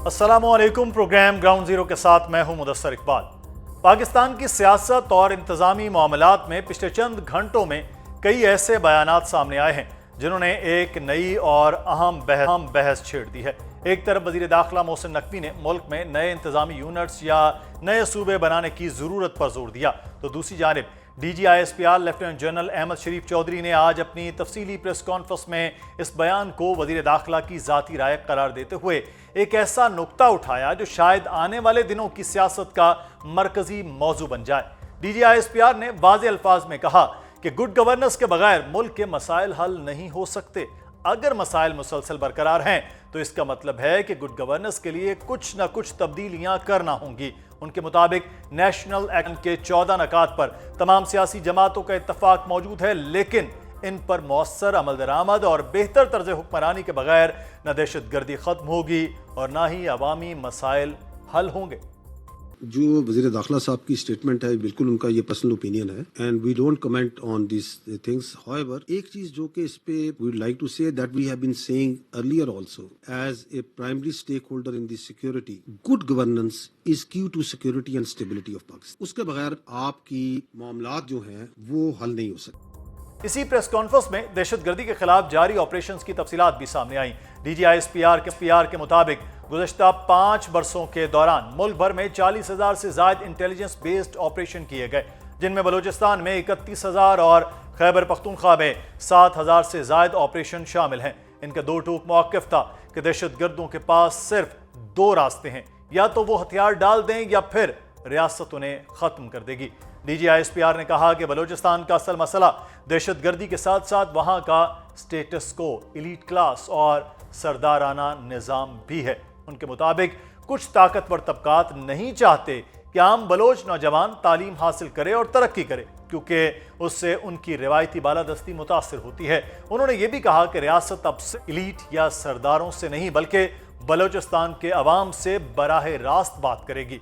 السلام علیکم، programme ground zero کے ساتھ میں ہوں مدثر اقبال۔ پاکستان کی سیاست اور انتظامی معاملات میں پچھلے چند گھنٹوں میں کئی ایسے بیانات سامنے آئے ہیں جنہوں نے ایک نئی اور اہم بحث چھیڑ دی ہے۔ ایک طرف وزیر داخلہ محسن نقوی نے ملک میں نئے انتظامی یونٹس یا نئے صوبے بنانے کی ضرورت پر زور دیا، تو دوسری جانب D G I S P R lieutenant general Ahmed Sharif Chaudhry نے آج اپنی تفصیلی پریس کانفرنس میں اس بیان کو وزیر داخلہ کی ذاتی رائے قرار دیتے ہوئے ایک ایسا نقطہ اٹھایا جو شاید آنے والے دنوں کی سیاست کا مرکزی موضوع بن جائے۔ D G I S P R نے واضح الفاظ میں کہا کہ گڈ گورننس کے بغیر ملک کے مسائل حل نہیں ہو سکتے۔ اگر مسائل مسلسل برقرار ہیں تو اس کا مطلب ہے کہ گڈ گورننس کے لیے کچھ نہ کچھ تبدیلیاں کرنا ہوں گی۔ ان کے مطابق نیشنل ایکشن کے 14 نکات پر تمام سیاسی جماعتوں کا اتفاق موجود ہے، لیکن ان پر مؤثر عمل درآمد اور بہتر طرز حکمرانی کے بغیر نہ دہشت گردی ختم ہوگی اور نہ ہی عوامی مسائل حل ہوں گے۔ جو وزیر داخلہ صاحب کی اسٹیٹمنٹ ہے بالکل ان کا یہ پرسنل اوپینین ہے and we don't comment on these things. however ایک چیز جو کہ اس پہ وی would like to say that we have been saying earlier also as a primary stakeholder in the security, good governance is key to security and stability of Pakistan۔ اس کے بغیر آپ کی معاملات جو ہیں وہ حل نہیں ہو سکتے۔ اسی پریس کانفرنس میں دہشت گردی کے خلاف جاری آپریشنز کی تفصیلات بھی سامنے آئیں۔ D G I S P R کے مطابق گزشتہ 5 برسوں کے دوران ملک بھر میں 40,000 سے زائد انٹیلیجنس بیسڈ آپریشن کیے گئے، جن میں بلوچستان میں 31,000 اور خیبر پختونخوا میں 7,000 سے زائد آپریشن شامل ہیں۔ ان کا دو ٹوک موقف تھا کہ دہشت گردوں کے پاس صرف 2 راستے ہیں، یا تو وہ ہتھیار ڈال دیں یا پھر ریاست انہیں ختم کر دے گی۔ D G I S P R نے کہا کہ بلوچستان کا اصل مسئلہ دہشت گردی کے ساتھ ساتھ وہاں کا سٹیٹس کو، ایلیٹ کلاس اور سردارانہ نظام بھی ہے۔ ان کے مطابق کچھ طاقتور طبقات نہیں چاہتے کہ عام بلوچ نوجوان تعلیم حاصل کرے اور ترقی کرے، کیونکہ اس سے ان کی روایتی بالادستی متاثر ہوتی ہے۔ انہوں نے یہ بھی کہا کہ ریاست اب سے ایلیٹ یا سرداروں سے نہیں بلکہ بلوچستان کے عوام سے براہ راست بات کرے گی۔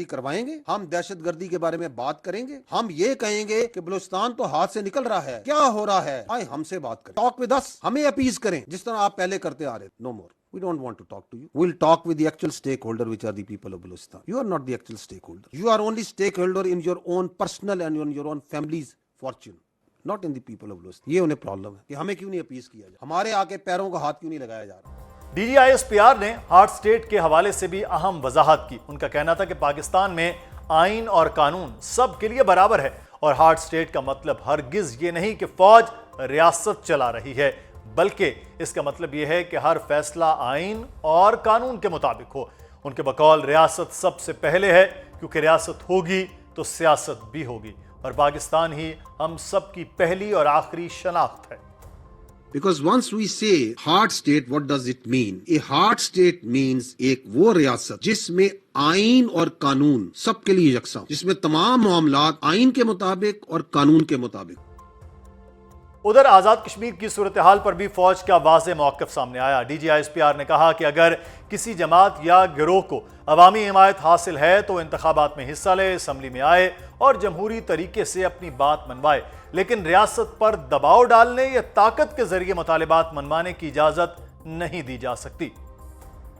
کروائیں گے، ہم دہشت گردی کے بارے میں بات کریں گے، ہم یہ کہیں گے کہ بلوچستان تو ہاتھ سے نکل رہا ہے، کیا ہو رہا ہے، آئے ہم سے بات کریں، ٹاک ود اس، ہمیں اپیز کریں جس طرح آپ پہلے کرتے آ رہے۔ نو مور، we don't want to talk to you. We'll talk with the actual stakeholder, which are the people of Balochistan. You are not the actual stakeholder. You are only stakeholder in your own personal and in your own family's fortune, not in the people of Balochistan. یہ انہیں problem ہے کہ ہمیں کیوں نہیں appease کیا جائے، ہمارے آ کے پیروں کا ہاتھ کیوں نہیں لگایا جا رہا۔ D G I S P R نے ہارٹ سٹیٹ کے حوالے سے بھی اہم وضاحت کی۔ ان کا کہنا تھا کہ پاکستان میں آئین اور قانون سب کے لیے برابر ہے، اور ہارٹ سٹیٹ کا مطلب ہرگز یہ نہیں کہ فوج ریاست چلا رہی ہے، بلکہ اس کا مطلب یہ ہے کہ ہر فیصلہ آئین اور قانون کے مطابق ہو۔ ان کے بقول ریاست سب سے پہلے ہے، کیونکہ ریاست ہوگی تو سیاست بھی ہوگی، اور پاکستان ہی ہم سب کی پہلی اور آخری شناخت ہے۔ Because once we say hard state, what does it mean? A hard state means ایک وہ ریاست جس میں آئین اور قانون سب کے لیے یکساں، جس میں تمام معاملات آئین کے مطابق اور قانون کے مطابق۔ ادھر آزاد کشمیر کی صورتحال پر بھی فوج کا واضح موقف سامنے آیا۔ D G I S P R نے کہا کہ اگر کسی جماعت یا گروہ کو عوامی حمایت حاصل ہے تو انتخابات میں حصہ لے، اسمبلی میں آئے اور جمہوری طریقے سے اپنی بات منوائے، لیکن ریاست پر دباؤ ڈالنے یا طاقت کے ذریعے مطالبات منوانے کی اجازت نہیں دی جا سکتی۔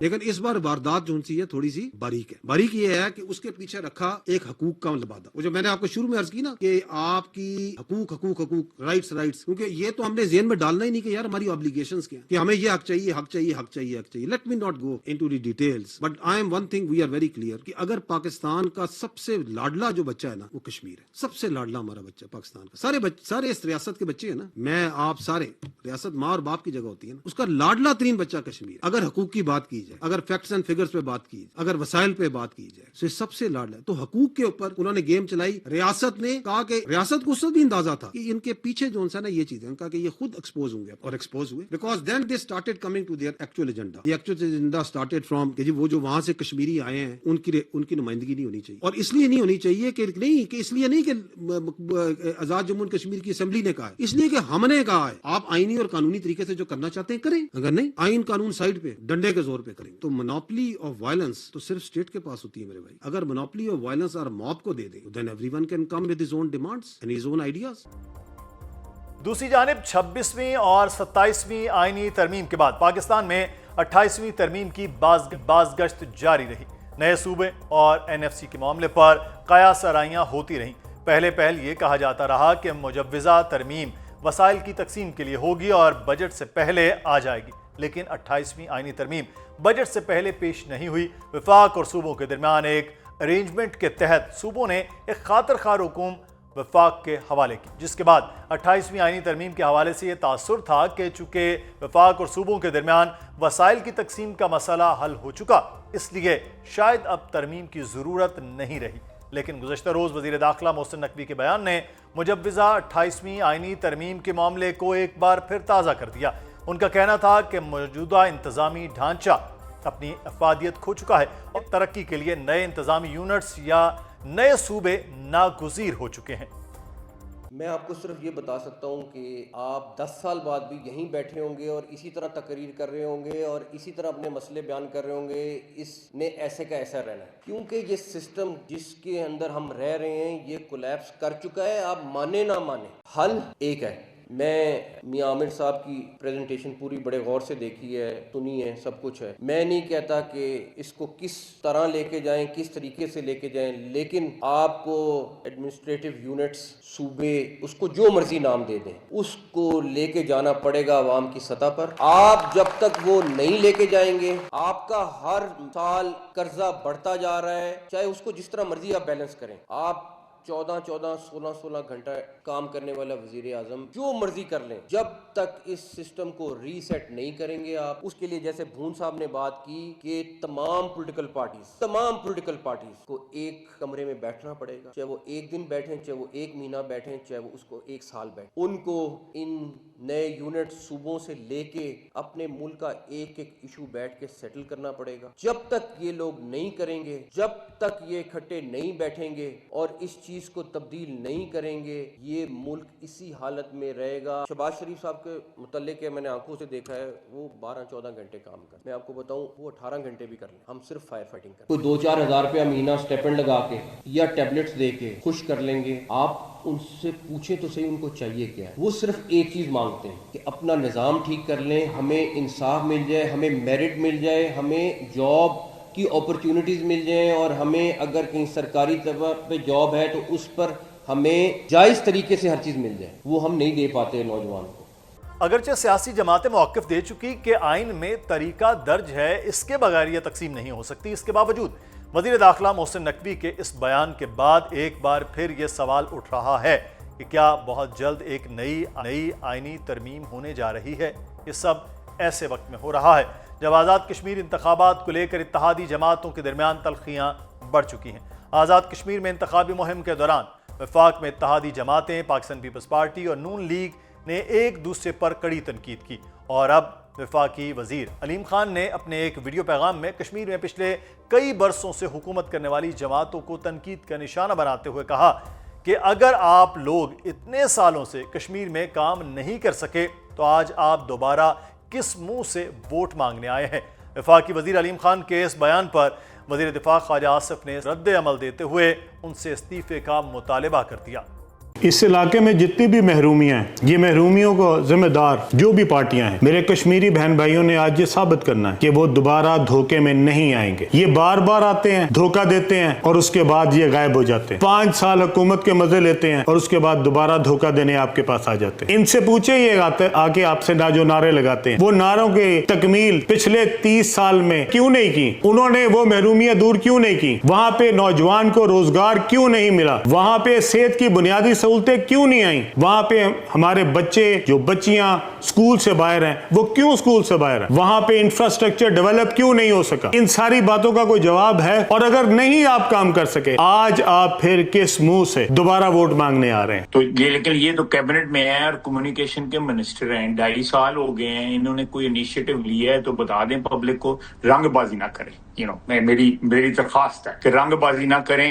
لیکن اس بار واردات جو سی ہے تھوڑی سی باریک ہے۔ باریک یہ ہے کہ اس کے پیچھے رکھا ایک حقوق کا لبادہ، وہ جو میں نے آپ کو شروع میں عرض کی نا کہ آپ کی حقوق رائٹس، کیونکہ یہ تو ہم نے ذہن میں ڈالنا ہی نہیں کہ یار ہماری آبلیگیشنز کیا ہیں، کہ ہمیں یہ حق چاہیے۔ Let me not go into the details, but I am one thing we are very clear کہ اگر پاکستان کا سب سے لاڈلا جو بچہ ہے نا وہ کشمیر ہے، سب سے لاڈلا ہمارا بچہ پاکستان کا، سارے اس ریاست کے بچے ہیں نا، میں آپ سارے، ریاست ماں اور باپ کی جگہ ہوتی ہے نا، اس کا لاڈلا ترین بچہ کشمیر۔ اگر حقوق کی بات کی، اگر فیکٹس اینڈ فگرز پہ بات کی، اگر وسائل پہ بات کی جائے تو سب سے لاڈلا ہے۔ تو حقوق کے اوپر انہوں نے گیم چلائی۔ ریاست نے کہا کہ ریاست کو اس سے بھی اندازہ تھا کہ ان کے پیچھے جو نا یہ چیزیں، کہا کہ یہ خود ایکسپوز ہوں گے اور ایکسپوز ہوئے، because then they started coming to their actual agenda. The actual agenda started from کہ وہ جو وہاں سے کشمیری آئے ہیں ان کی نمائندگی نہیں ہونی چاہیے، اور اس لیے نہیں ہونی چاہیے کہ اس لیے نہیں کہ آزاد جموں کشمیر کی اسمبلی نے کہا ہے، اس لیے کہ ہم نے کہا ہے آپ آئینی اور قانونی طریقے سے جو کرنا چاہتے ہیں کریں، اگر نہیں آئین قانون سائڈ پہ ڈنڈے کے زور پہ کریں۔ تو منوپلی آف وائلنس تو صرف اسٹیٹ کے پاس ہوتی ہے میرے بھائی۔ اگر منوپلی آف وائلنس اور موب کو دے دیں then everyone can come with his own demands and his own ideas. دوسری جانب 26ویں اور 27ویں آئینی ترمیم کے بعد پاکستان میں 28ویں ترمیم کی بازگشت جاری رہی۔ نئے صوبے اور این ایف سی کے معاملے پر قیاس آرائیاں ہوتی رہیں۔ پہل یہ کہا جاتا رہا کہ مجوزہ ترمیم وسائل کی تقسیم کے لیے ہوگی اور بجٹ سے پہلے آ جائے گی، لیکن 28ویں آئینی ترمیم بجٹ سے پہلے پیش نہیں ہوئی۔ وفاق اور صوبوں کے درمیان ایک ارینجمنٹ کے تحت صوبوں نے ایک خاطر خواہ حکم وفاق کے حوالے کی، جس کے بعد 28ویں آئینی ترمیم کے حوالے سے یہ تاثر تھا کہ چونکہ وفاق اور صوبوں کے درمیان وسائل کی تقسیم کا مسئلہ حل ہو چکا، اس لیے شاید اب ترمیم کی ضرورت نہیں رہی۔ لیکن گزشتہ روز وزیر داخلہ محسن نقوی کے بیان نے مجوزہ 28ویں آئینی ترمیم کے معاملے کو ایک بار پھر تازہ کر دیا۔ ان کا کہنا تھا کہ موجودہ انتظامی ڈھانچہ اپنی افادیت کھو چکا ہے اور ترقی کے لیے نئے انتظامی یونٹس یا نئے صوبے ناگزیر ہو چکے ہیں۔ میں آپ کو صرف یہ بتا سکتا ہوں کہ آپ 10 سال بعد بھی یہیں بیٹھے ہوں گے اور اسی طرح تقریر کر رہے ہوں گے اور اسی طرح اپنے مسئلے بیان کر رہے ہوں گے۔ اس نے ایسے کا ایسا رہنا ہے، کیونکہ یہ سسٹم جس کے اندر ہم رہ رہے ہیں یہ کولیپس کر چکا ہے۔ آپ مانے نہ مانے، حل ایک ہے۔ میں میاں عامر صاحب کی پریزنٹیشن پوری بڑے غور سے دیکھی ہے، سنی ہے، سب کچھ ہے۔ میں نہیں کہتا کہ اس کو کس طرح لے کے جائیں، کس طریقے سے لے کے جائیں، لیکن آپ کو ایڈمنسٹریٹو یونٹس، صوبے، اس کو جو مرضی نام دے دیں، اس کو لے کے جانا پڑے گا عوام کی سطح پر۔ آپ جب تک وہ نہیں لے کے جائیں گے، آپ کا ہر سال قرضہ بڑھتا جا رہا ہے، چاہے اس کو جس طرح مرضی آپ بیلنس کریں۔ آپ 14 16 گھنٹہ کام کرنے والا وزیر اعظم جو مرضی کر لیں، جب تک اس سسٹم کو ری سیٹ نہیں کریں گے آپ، اس کے لیے جیسے بھون صاحب نے بات کی کہ تمام پولیٹیکل پارٹیز کو ایک کمرے میں بیٹھنا پڑے گا، چاہے وہ ایک دن بیٹھیں، چاہے وہ ایک مہینہ بیٹھیں، چاہے وہ اس کو ایک سال بیٹھیں۔ ان کو ان نئے یونٹ صوبوں سے لے کے اپنے ملک کا ایک ایک ایشو بیٹھ کے سیٹل کرنا پڑے گا۔ جب تک یہ لوگ نہیں کریں گے، جب تک یہ اکٹھے نہیں بیٹھیں گے اور اس چیز کو تبدیل نہیں کریں گے، یہ ملک اسی حالت میں رہے گا۔ شہباز شریف صاحب کے متعلق میں نے آنکھوں سے دیکھا ہے، وہ 12-14 گھنٹے کام کر، میں آپ کو بتاؤں وہ 18 گھنٹے بھی کر لیں، ہم صرف فائر فائٹنگ کریں۔ کوئی 2-4 ہزار روپیہ مہینہ اسٹیپنڈ لگا کے یا ٹیبلٹس دے کے خوش کر لیں گے۔ آپ ان سے پوچھیں تو صحیح ان کو چاہیے کیا ہے۔ وہ صرف ایک چیز مانگتے ہیں کہ اپنا نظام ٹھیک کر لیں، ہمیں انصاف مل جائے، ہمیں میرٹ مل جائے، ہمیں جاب کی اپرچونٹیز مل جائیں، اور ہمیں اگر کہیں سرکاری طور پہ جاب ہے تو اس پر ہمیں جائز طریقے سے ہر چیز مل جائے۔ وہ ہم نہیں دے پاتے نوجوان کو۔ اگرچہ سیاسی جماعتیں موقف دے چکی کہ آئین میں طریقہ درج ہے، اس کے بغیر یہ تقسیم نہیں ہو سکتی، اس کے باوجود وزیر داخلہ محسن نقوی کے اس بیان کے بعد ایک بار پھر یہ سوال اٹھ رہا ہے کہ کیا بہت جلد ایک نئی آئینی ترمیم ہونے جا رہی ہے؟ یہ سب ایسے وقت میں ہو رہا ہے جب آزاد کشمیر انتخابات کو لے کر اتحادی جماعتوں کے درمیان تلخیاں بڑھ چکی ہیں۔ آزاد کشمیر میں انتخابی مہم کے دوران وفاق میں اتحادی جماعتیں، پاکستان پیپلز پارٹی اور نون لیگ نے ایک دوسرے پر کڑی تنقید کی، اور اب وفاقی وزیر علیم خان نے اپنے ایک ویڈیو پیغام میں کشمیر میں پچھلے کئی برسوں سے حکومت کرنے والی جماعتوں کو تنقید کا نشانہ بناتے ہوئے کہا کہ اگر آپ لوگ اتنے سالوں سے کشمیر میں کام نہیں کر سکے تو آج آپ دوبارہ کس منہ سے ووٹ مانگنے آئے ہیں۔ وفاقی وزیر علیم خان کے اس بیان پر وزیر دفاع خواجہ آصف نے رد عمل دیتے ہوئے ان سے استعفے کا مطالبہ کر دیا۔ اس علاقے میں جتنی بھی محرومیاں ہیں، یہ محرومیوں کو ذمہ دار جو بھی پارٹیاں ہیں، میرے کشمیری بہن بھائیوں نے آج یہ ثابت کرنا ہے کہ وہ دوبارہ دھوکے میں نہیں آئیں گے۔ یہ بار بار آتے ہیں، دھوکہ دیتے ہیں اور اس کے بعد یہ غائب ہو جاتے ہیں۔ 5 سال حکومت کے مزے لیتے ہیں اور اس کے بعد دوبارہ دھوکہ دینے آپ کے پاس آ جاتے ہیں۔ ان سے پوچھیں یہ آ کے آپ سے جو نعرے لگاتے ہیں، وہ نعروں کی تکمیل پچھلے 30 سال میں کیوں نہیں کی؟ انہوں نے وہ محرومیاں دور کیوں نہیں کی؟ وہاں پہ نوجوان کو روزگار کیوں نہیں ملا؟ وہاں پہ صحت کی بنیادی سہولتیں کیوں نہیں آئیں؟ وہاں پہ ہمارے بچے جو بچیاں سکول سے باہر ہیں وہ کیوں سکول سے باہر ہیں؟ وہاں پہ انفراسٹرکچر ڈیولپ کیوں نہیں ہو سکا؟ ان ساری باتوں کا کوئی جواب ہے؟ اور اگر نہیں آپ کام کر سکے، آج آپ پھر کس منہ سے دوبارہ ووٹ مانگنے آ رہے ہیں؟ تو لیکن یہ تو کیبنٹ میں ہے اور کمیونیکیشن کے منسٹر ہیں، 2.5 سال ہو گئے ہیں، انہوں نے کوئی انیشیٹو لیا ہے تو بتا دیں پبلک کو، رنگ بازی نہ کریں۔ میری درخواست ہے کہ رنگ بازی نہ کریں۔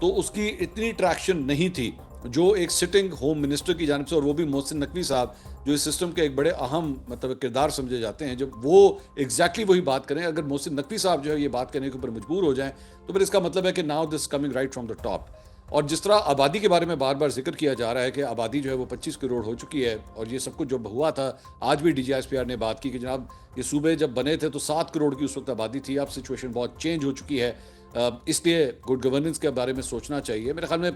تو اس کی اتنی ٹریکشن نہیں تھی جو ایک سٹنگ ہوم منسٹر کی جانب سے, اور وہ بھی محسن نقوی صاحب جو اس سسٹم کے ایک بڑے اہم مطلب کردار سمجھے جاتے ہیں, جب وہ ایگزیکٹلی وہی بات کریں, اگر محسن نقوی صاحب جو ہے یہ بات کرنے کے اوپر مجبور ہو جائیں تو پھر اس کا مطلب ہے کہ now this coming right from the top. اور جس طرح آبادی کے بارے میں بار بار ذکر کیا جا رہا ہے کہ آبادی جو ہے وہ 25 کروڑ ہو چکی ہے, اور یہ سب کچھ جو ہوا تھا, آج بھی DGISPR نے بات کی کہ جناب یہ صوبے جب بنے تھے تو 7 کروڑ کی اس وقت آبادی تھی, اب سچویشن بہت چینج ہو چکی ہے. اس لیے گڈ گورننس کے بارے میں سوچنا چاہیے. میرے خیال میں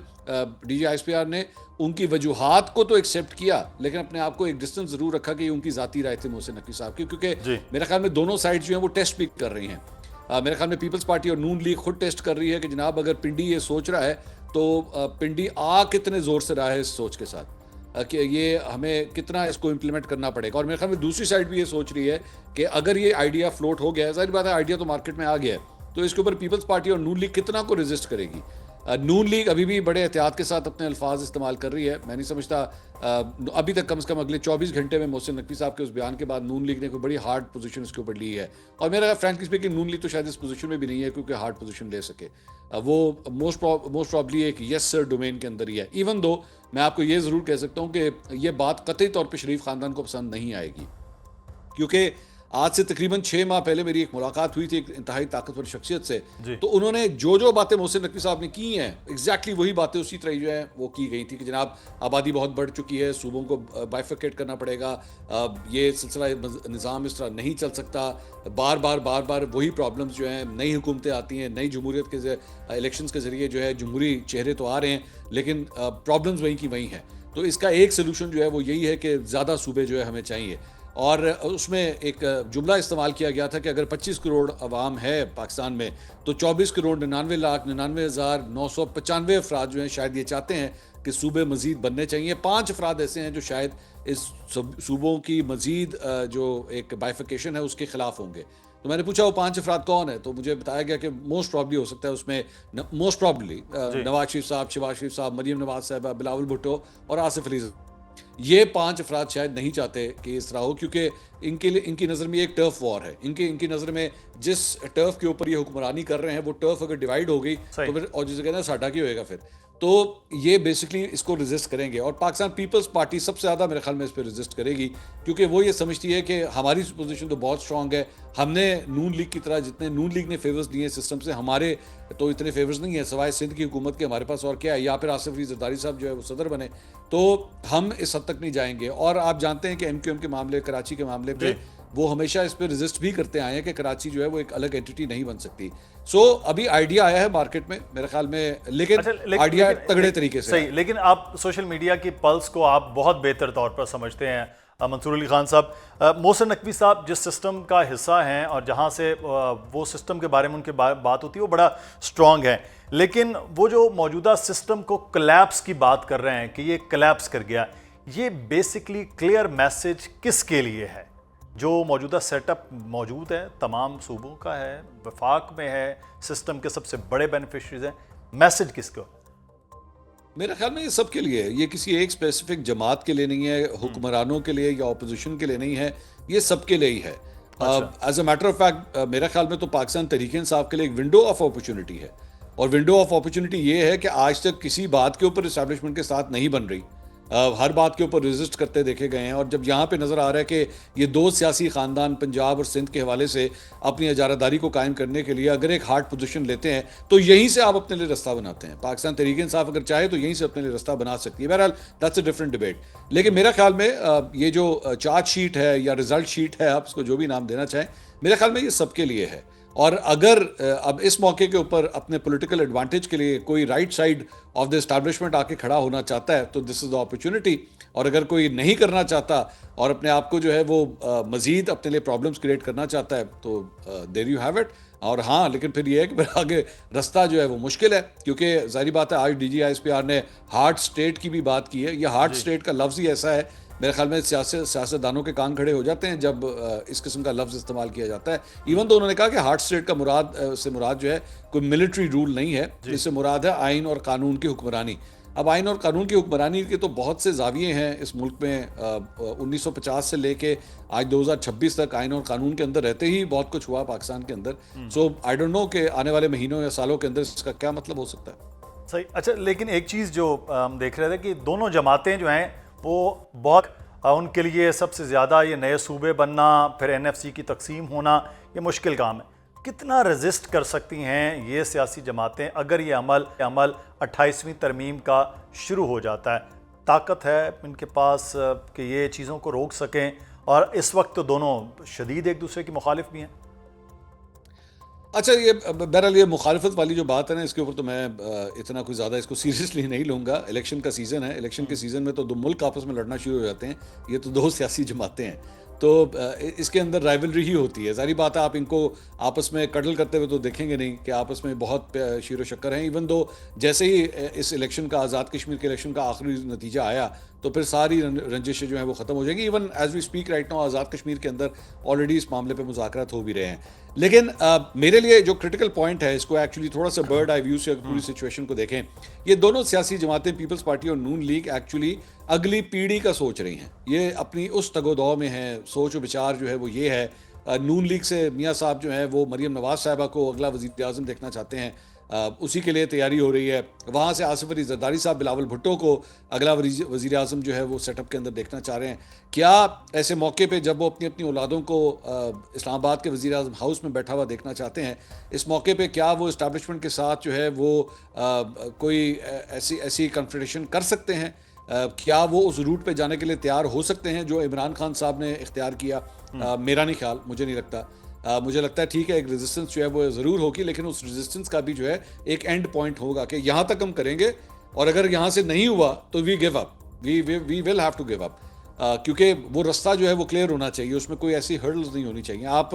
DGISPR نے ان کی وجوہات کو تو ایکسیپٹ کیا, لیکن اپنے آپ کو ایک ڈسٹنس ضرور رکھا کہ یہ ان کی ذاتی رائے تھی محسن نقوی صاحب کی, کیونکہ میرے خیال میں دونوں سائڈ جو ہیں وہ ٹیسٹ بھی کر رہی ہیں. میرے خیال میں پیپلز پارٹی اور نون لیگ خود ٹیسٹ کر رہی ہے کہ جناب اگر پنڈی یہ سوچ رہا ہے تو پنڈی کتنے زور سے رہا ہے اس سوچ کے ساتھ کہ یہ ہمیں کتنا اس کو امپلیمنٹ کرنا پڑے گا. اور میرے خیال میں دوسری سائڈ بھی یہ سوچ رہی ہے کہ اگر یہ آئیڈیا فلوٹ ہو گیا ہے, ظاہر بات ہے آئیڈیا تو مارکیٹ میں آ گیا ہے, تو اس کے اوپر پیپلز پارٹی اور نون لیگ کتنا کو ریزسٹ کرے گی. نون لیگ ابھی بھی بڑے احتیاط کے ساتھ اپنے الفاظ استعمال کر رہی ہے. میں نہیں سمجھتا ابھی تک کم از کم اگلے 24 گھنٹے میں محسن نقوی صاحب کے اس بیان کے بعد نون لیگ نے کوئی بڑی ہارڈ پوزیشن اس کے اوپر لی ہے. اور میرا فرینکلی اسپیکنگ نون لیگ تو شاید اس پوزیشن میں بھی نہیں ہے کیونکہ ہارڈ پوزیشن لے سکے. وہ موسٹ پرابلی ایک یس سر ڈومین کے اندر ہی ہے. ایون دو میں آپ کو یہ ضرور کہہ سکتا ہوں کہ یہ بات قطعی طور پہ شریف خاندان کو پسند نہیں آئے گی, کیونکہ آج سے تقریباً 6 ماہ پہلے میری ایک ملاقات ہوئی تھی ایک انتہائی طاقتور شخصیت سے, تو انہوں نے جو باتیں محسن نقوی صاحب نے کی ہیں ایگزیکٹلی وہی باتیں اسی طرح جو ہیں وہ کی گئی تھی کہ جناب آبادی بہت بڑھ چکی ہے, صوبوں کو بائیفرکیٹ کرنا پڑے گا, یہ سلسلہ نظام اس طرح نہیں چل سکتا, بار بار وہی پرابلمز جو ہیں, نئی حکومتیں آتی ہیں, نئی جمہوریت کے الیکشنز کے ذریعے جو ہے جمہوری چہرے تو آ رہے ہیں لیکن پرابلمز وہیں کی وہیں ہیں. تو اس کا ایک سلوشن جو ہے وہ یہی ہے کہ زیادہ صوبے جو ہے ہمیں چاہیے. اور اس میں ایک جملہ استعمال کیا گیا تھا کہ اگر 25 کروڑ عوام ہے پاکستان میں تو 24 کروڑ 99,99,995 افراد جو ہیں شاید یہ چاہتے ہیں کہ صوبے مزید بننے چاہیے. 5 افراد ایسے ہیں جو شاید اس صوبوں کی مزید جو ایک بائیفیکیشن ہے اس کے خلاف ہوں گے. تو میں نے پوچھا وہ 5 افراد کون ہیں, تو مجھے بتایا گیا کہ موسٹ پرابلی ہو سکتا ہے اس میں موسٹ پرابلی نواز شریف صاحب, شہباز شریف صاحب, مریم نواز صاحبہ, بلاول بھٹو اور آصف علی. یہ 5 افراد شاید نہیں چاہتے کہ اس طرح ہو, کیونکہ ان کے لیے ان کی نظر میں ایک ٹرف وار ہے. ان کی نظر میں جس ٹرف کے اوپر یہ حکمرانی کر رہے ہیں وہ ٹرف اگر ڈیوائیڈ ہو گئی تو پھر, اور جسے کہنا ہے ساڈا کی ہوئے گا پھر, تو یہ بیسکلی اس کو ریزسٹ کریں گے. اور پاکستان پیپلز پارٹی سب سے زیادہ میرے خیال میں اس پہ ریزسٹ کرے گی, کیونکہ وہ یہ سمجھتی ہے کہ ہماری پوزیشن تو بہت اسٹرانگ ہے, ہم نے نون لیگ کی طرح جتنے نون لیگ نے فیورز دیے سسٹم سے, ہمارے تو اتنے فیورز نہیں ہیں سوائے سندھ کی حکومت کے, ہمارے پاس اور کیا ہے, یا پھر آصف علی زرداری صاحب جو ہے وہ صدر بنے, تو ہم اس حد تک نہیں جائیں گے. اور آپ جانتے ہیں کہ MQM کے معاملے, کراچی کے معاملے پہ وہ ہمیشہ اس پہ ریزسٹ بھی کرتے آئے ہیں کہ کراچی جو ہے وہ ایک الگ اینٹی نہیں بن سکتی. سو ابھی آئیڈیا آیا ہے مارکیٹ میں میرے خیال میں, لیکن آئیڈیا تگڑے طریقے سے صحیح. لیکن آپ سوشل میڈیا کی پلس کو آپ بہت بہتر طور پر سمجھتے ہیں منصور علی خان صاحب. محسن نقوی صاحب جس سسٹم کا حصہ ہیں اور جہاں سے وہ سسٹم کے بارے میں ان کی بات ہوتی ہے وہ بڑا سٹرونگ ہے, لیکن وہ جو موجودہ سسٹم کو کلیپس کی بات کر رہے ہیں کہ یہ کلیپس کر گیا, یہ بیسکلی کلیئر میسج کس کے لیے ہے؟ جو موجودہ سیٹ اپ موجود ہے تمام صوبوں کا ہے, وفاق میں ہے, سسٹم کے سب سے بڑے بینیفیشریز ہیں, میسج کس کو؟ میرے خیال میں یہ سب کے لیے ہے, یہ کسی ایک اسپیسیفک جماعت کے لیے نہیں ہے, حکمرانوں کے لیے یا اپوزیشن کے لیے نہیں ہے, یہ سب کے لیے ہی ہے. As a matter of fact میرے خیال میں تو پاکستان تحریک انصاف کے لیے ایک ونڈو آف اپرچونٹی ہے, اور ونڈو آف اپرچونٹی یہ ہے کہ آج تک کسی بات کے اوپر اسٹیبلشمنٹ کے ساتھ نہیں بن رہی, ہر بات کے اوپر ریزسٹ کرتے دیکھے گئے ہیں. اور جب یہاں پہ نظر آ رہا ہے کہ یہ 2 سیاسی خاندان پنجاب اور سندھ کے حوالے سے اپنی اجارہ داری کو قائم کرنے کے لیے اگر ایک ہارڈ پوزیشن لیتے ہیں تو یہیں سے آپ اپنے لیے رستہ بناتے ہیں. پاکستان تحریک انصاف اگر چاہے تو یہیں سے اپنے لیے رستہ بنا سکتی ہے. بہرحال دیٹس اے ڈفرنٹ ڈبیٹ. لیکن میرا خیال میں یہ جو چارج شیٹ ہے یا ریزلٹ شیٹ ہے, آپ اس کو جو بھی نام دینا چاہیں, میرے خیال میں یہ سب کے لیے ہے. اور اگر اب اس موقع کے اوپر اپنے پولیٹیکل ایڈوانٹیج کے لیے کوئی right side of the establishment آ کے کھڑا ہونا چاہتا ہے تو دس از دا اپرچونٹی, اور اگر کوئی نہیں کرنا چاہتا اور اپنے آپ کو جو ہے وہ مزید اپنے لیے پرابلمس کریٹ کرنا چاہتا ہے تو دیر یو ہیو اٹ. اور ہاں لیکن پھر یہ ہے کہ پھر آگے رستہ جو ہے وہ مشکل ہے, کیونکہ ظاہری بات ہے آج DGISPR نے ہارڈ اسٹیٹ کی بھی بات کی ہے. یہ ہارڈ اسٹیٹ کا لفظ ہی ایسا ہے میرے خیال میں سیاستدانوں کے کان کھڑے ہو جاتے ہیں جب اس قسم کا لفظ استعمال کیا جاتا ہے. ایون تو انہوں نے کہا کہ ہارڈ اسٹیٹ کا مراد جو ہے کوئی ملٹری رول نہیں ہے, اس سے مراد ہے آئین اور قانون کی حکمرانی. اب آئین اور قانون کی حکمرانی کے تو بہت سے زاویے ہیں اس ملک میں, 1950 سے لے کے آج 2026 تک آئین اور قانون کے اندر رہتے ہی بہت کچھ ہوا پاکستان کے اندر. سو آئی ڈونٹ نو کہ آنے والے مہینوں یا سالوں کے اندر اس کا کیا مطلب ہو سکتا ہے. صحیح. اچھا لیکن ایک چیز جو ہم دیکھ رہے تھے کہ دونوں جماعتیں جو ہیں وہ بہت ان کے لیے سب سے زیادہ یہ نئے صوبے بننا پھر این ایف سی کی تقسیم ہونا یہ مشکل کام ہے. کتنا رزسٹ کر سکتی ہیں یہ سیاسی جماعتیں اگر یہ عمل 28ویں ترمیم کا شروع ہو جاتا ہے؟ طاقت ہے ان کے پاس کہ یہ چیزوں کو روک سکیں؟ اور اس وقت تو دونوں شدید ایک دوسرے کے مخالف بھی ہیں. اچھا یہ بہرحال یہ مخالفت والی جو بات ہے نا، اس کے اوپر تو میں اتنا کوئی زیادہ اس کو سیریسلی نہیں لوں گا. الیکشن کا سیزن ہے، الیکشن کے سیزن میں تو دو ملک آپس میں لڑنا شروع ہو جاتے ہیں. یہ تو دو سیاسی جماعتیں ہیں تو اس کے اندر رائیولری ہی ہوتی ہے. ظاہری بات ہے آپ ان کو آپس میں کڈل کرتے ہوئے تو دیکھیں گے نہیں کہ آپس میں بہت شیر و شکر ہیں. ایون دو جیسے ہی اس الیکشن کا، آزاد کشمیر کے الیکشن کا آخری نتیجہ آیا تو پھر ساری رنجشیں جو ہیں وہ ختم ہو جائیں گی. Even as we speak right now Azad Kashmir کے اندر آلریڈی اس معاملے پہ مذاکرات ہو بھی رہے ہیں. لیکن میرے لیے جو کرٹیکل پوائنٹ ہے، اس کو ایکچولی تھوڑا سا برڈ آئی ویو سے پوری سچویشن کو دیکھیں، یہ دونوں سیاسی جماعتیں پیپلز پارٹی اور نون لیگ ایکچولی اگلی پیڑھی کا سوچ رہی ہیں. یہ اپنی اس تگ و دو میں ہیں، سوچ و بچار جو ہے وہ یہ ہے. نون لیگ سے میاں صاحب جو ہیں وہ مریم نواز صاحبہ کو اگلا وزیر اعظم دیکھنا چاہتے ہیں، اسی کے لیے تیاری ہو رہی ہے. وہاں سے آصف علی زرداری صاحب بلاول بھٹو کو اگلا وزیر اعظم جو ہے وہ سیٹ اپ کے اندر دیکھنا چاہ رہے ہیں. کیا ایسے موقع پہ جب وہ اپنی اپنی اولادوں کو اسلام آباد کے وزیر اعظم ہاؤس میں بیٹھا ہوا دیکھنا چاہتے ہیں، اس موقع پہ کیا وہ اسٹیبلشمنٹ کے ساتھ جو ہے وہ کوئی ایسی کنفرنٹیشن کر سکتے ہیں؟ کیا وہ اس روٹ پہ جانے کے لیے تیار ہو سکتے ہیں جو عمران خان صاحب نے اختیار کیا؟ میرا نہیں خیال، مجھے نہیں لگتا. مجھے لگتا ہے ٹھیک ہے ایک ریزسٹنس جو ہے وہ ضرور ہوگی، لیکن اس ریزسٹنس کا بھی جو ہے ایک اینڈ پوائنٹ ہوگا کہ یہاں تک ہم کریں گے اور اگر یہاں سے نہیں ہوا تو we give up, we will have to give up. کیونکہ وہ رستہ جو ہے وہ کلیئر ہونا چاہیے، اس میں کوئی ایسی ہرڈلز نہیں ہونی چاہیے. آپ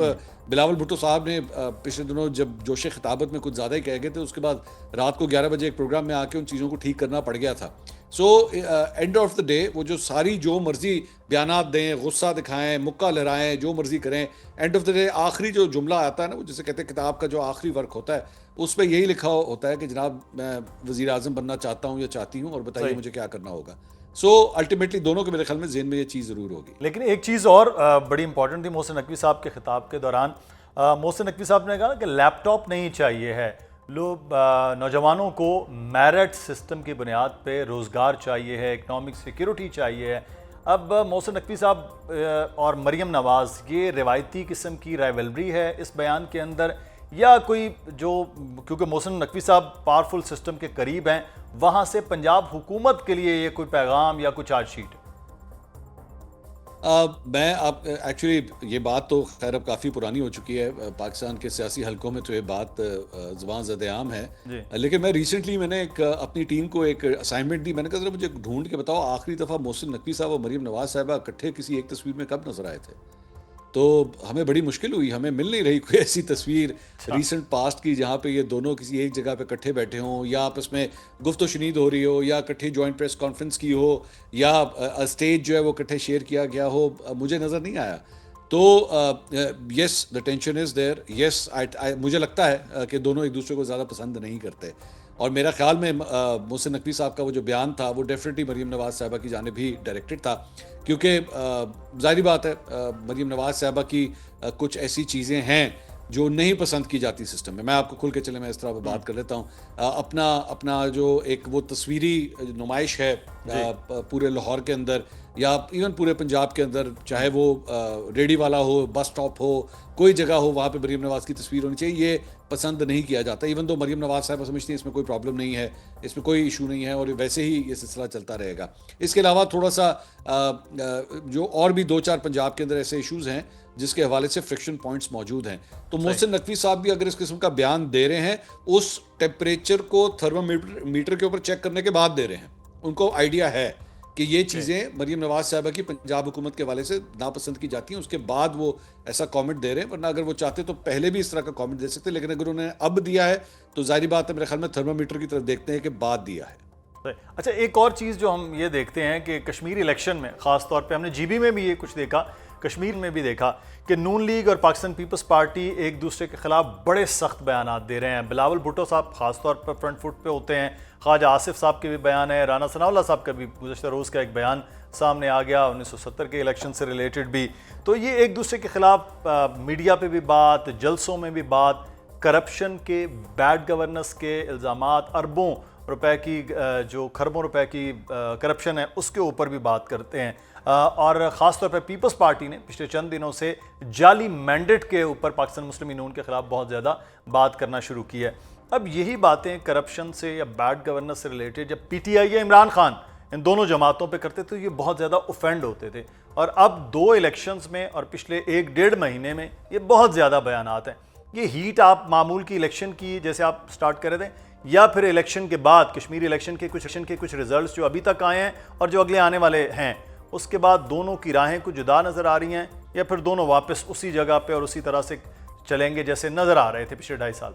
بلاول بھٹو صاحب نے پچھلے دنوں جب جوش خطابت میں کچھ زیادہ ہی کہہ گئے تھے، اس کے بعد رات کو 11 بجے ایک پروگرام میں آ کے ان چیزوں کو ٹھیک کرنا پڑ گیا تھا. So and of the day وہ جو مرضی بیانات دیں، غصہ دکھائیں، مکہ لہرائیں، جو مرضی کریں، اینڈ آف دا ڈے آخری جو جملہ آتا ہے نا، وہ جسے کہتے ہیں کتاب کا جو آخری ورک ہوتا ہے، اس پہ یہی لکھا ہوتا ہے کہ جناب میں وزیر اعظم بننا چاہتا ہوں یا چاہتی ہوں اور بتائیے مجھے کیا کرنا ہوگا. سو الٹیمیٹلی دونوں کے میرے خیال میں ذہن میں یہ چیز ضرور ہوگی. لیکن ایک چیز اور بڑی امپورٹنٹ تھی محسن نقوی صاحب کے خطاب کے دوران. محسن نقوی صاحب نے کہا کہ لیپ ٹاپ نہیں چاہیے ہے، لوگ نوجوانوں کو میرٹ سسٹم کی بنیاد پہ روزگار چاہیے ہے، اکنامک سیکیورٹی چاہیے ہے. اب محسن نقوی صاحب اور مریم نواز، یہ روایتی قسم کی رائیولری ہے اس بیان کے اندر، یا کوئی جو کیونکہ محسن نقوی صاحب پاورفل سسٹم کے قریب ہیں، وہاں سے پنجاب حکومت کے لیے یہ کوئی پیغام یا کوئی چارج شیٹ؟ میں آپ ایکچولی یہ بات تو خیر اب کافی پرانی ہو چکی ہے، پاکستان کے سیاسی حلقوں میں تو یہ بات زبان زد عام ہے. لیکن میں ریسنٹلی میں نے اپنی ٹیم کو ایک اسائنمنٹ دی. میں نے کہا ذرا مجھے ڈھونڈ کے بتاؤ آخری دفعہ محسن نقوی صاحب اور مریم نواز صاحبہ اکٹھے کسی ایک تصویر میں کب نظر آئے تھے. تو ہمیں بڑی مشکل ہوئی، ہمیں مل نہیں رہی کوئی ایسی تصویر ریسنٹ پاسٹ کی جہاں پہ یہ دونوں کسی ایک جگہ پہ اکٹھے بیٹھے ہوں، یا آپس میں گفت و شنید ہو رہی ہو، یا اکٹھے جوائنٹ پریس کانفرنس کی ہو، یا اسٹیج جو ہے وہ اکٹھے شیئر کیا گیا ہو. مجھے نظر نہیں آیا. تو یس دا ٹینشن از دیر. یس مجھے لگتا ہے کہ دونوں ایک دوسرے کو زیادہ پسند نہیں کرتے. اور میرا خیال میں محسن نقوی صاحب کا وہ جو بیان تھا وہ ڈیفینیٹلی مریم نواز صاحبہ کی جانب بھی ڈائریکٹڈ تھا، کیونکہ ظاہری بات ہے مریم نواز صاحبہ کی کچھ ایسی چیزیں ہیں جو نہیں پسند کی جاتی سسٹم میں. میں آپ کو کھل کے چلے میں اس طرح بات کر لیتا ہوں. اپنا جو ایک وہ تصویری نمائش ہے پورے لاہور کے اندر یا ایون پورے پنجاب کے اندر، چاہے وہ ریڈی والا ہو، بس سٹاپ ہو، کوئی جگہ ہو، وہاں پہ مریم نواز کی تصویر ہونی چاہیے. یہ پسند نہیں کیا جاتا. ایون تو مریم نواز صاحب سمجھتی ہیں اس میں کوئی پرابلم نہیں ہے، اس میں کوئی ایشو نہیں ہے، اور ویسے ہی یہ سلسلہ چلتا رہے گا. اس کے علاوہ تھوڑا سا جو اور بھی 2-4 پنجاب کے اندر ایسے ایشوز ہیں جس کے حوالے سے فرکشن پوائنٹس موجود ہیں. تو محسن نقوی صاحب بھی اگر اس قسم کا بیان دے رہے ہیں، اس ٹیمپریچر کو تھرمو میٹر کے اوپر چیک کرنے کے بعد دے رہے ہیں. ان کو آئیڈیا ہے کہ یہ چیزیں مریم نواز صاحبہ کی پنجاب حکومت کے حوالے سے ناپسند کی جاتی ہیں، اس کے بعد وہ ایسا کامنٹ دے رہے ہیں. ورنہ اگر وہ چاہتے تو پہلے بھی اس طرح کا کامنٹ دے سکتے، لیکن اگر انہوں نے اب دیا ہے تو ظاہری بات ہے میرے خیال میں تھرمو میٹر کی طرف دیکھتے ہیں کہ بعد دیا ہے. اچھا ایک اور چیز جو ہم یہ دیکھتے ہیں کہ کشمیری الیکشن میں خاص طور پہ ہم نے جی بی میں بھی یہ کچھ دیکھا، کشمیر میں بھی دیکھا کہ نون لیگ اور پاکستان پیپلز پارٹی ایک دوسرے کے خلاف بڑے سخت بیانات دے رہے ہیں. بلاول بھٹو صاحب خاص طور پر فرنٹ فٹ پہ ہوتے ہیں، خواجہ آصف صاحب کے بھی بیان ہے، رانا ثناء اللہ صاحب کا بھی گزشتہ روز کا ایک بیان سامنے آ گیا 1970 کے الیکشن سے ریلیٹڈ بھی. تو یہ ایک دوسرے کے خلاف میڈیا پہ بھی بات، جلسوں میں بھی بات، کرپشن کے، بیڈ گورننس کے الزامات، اربوں روپے کی جو خربوں روپے کی کرپشن ہے اس کے اوپر بھی بات کرتے ہیں، اور خاص طور پہ پیپلز پارٹی نے پچھلے چند دنوں سے جعلی مینڈیٹ کے اوپر پاکستان مسلم یونین کے خلاف بہت زیادہ بات کرنا شروع کی ہے۔ اب یہی باتیں کرپشن سے یا بیڈ گورننس سے ریلیٹڈ جب پی ٹی آئی یا عمران خان ان دونوں جماعتوں پہ کرتے تو یہ بہت زیادہ اوفینڈ ہوتے تھے، اور اب 2 الیکشنز میں اور پچھلے 1-1.5 مہینے میں یہ بہت زیادہ بیانات ہیں۔ یہ ہیٹ آپ معمول کی الیکشن کی جیسے آپ سٹارٹ کر رہے تھے، یا پھر الیکشن کے بعد کشمیری الیکشن کے کچھ ریزلٹس جو ابھی تک آئے ہیں اور جو اگلے آنے والے ہیں، اس کے بعد دونوں کی راہیں کچھ جدا نظر آ رہی ہیں، یا پھر دونوں واپس اسی جگہ پہ اور اسی طرح سے چلیں گے جیسے نظر آ رہے تھے پچھلے 2.5 سال؟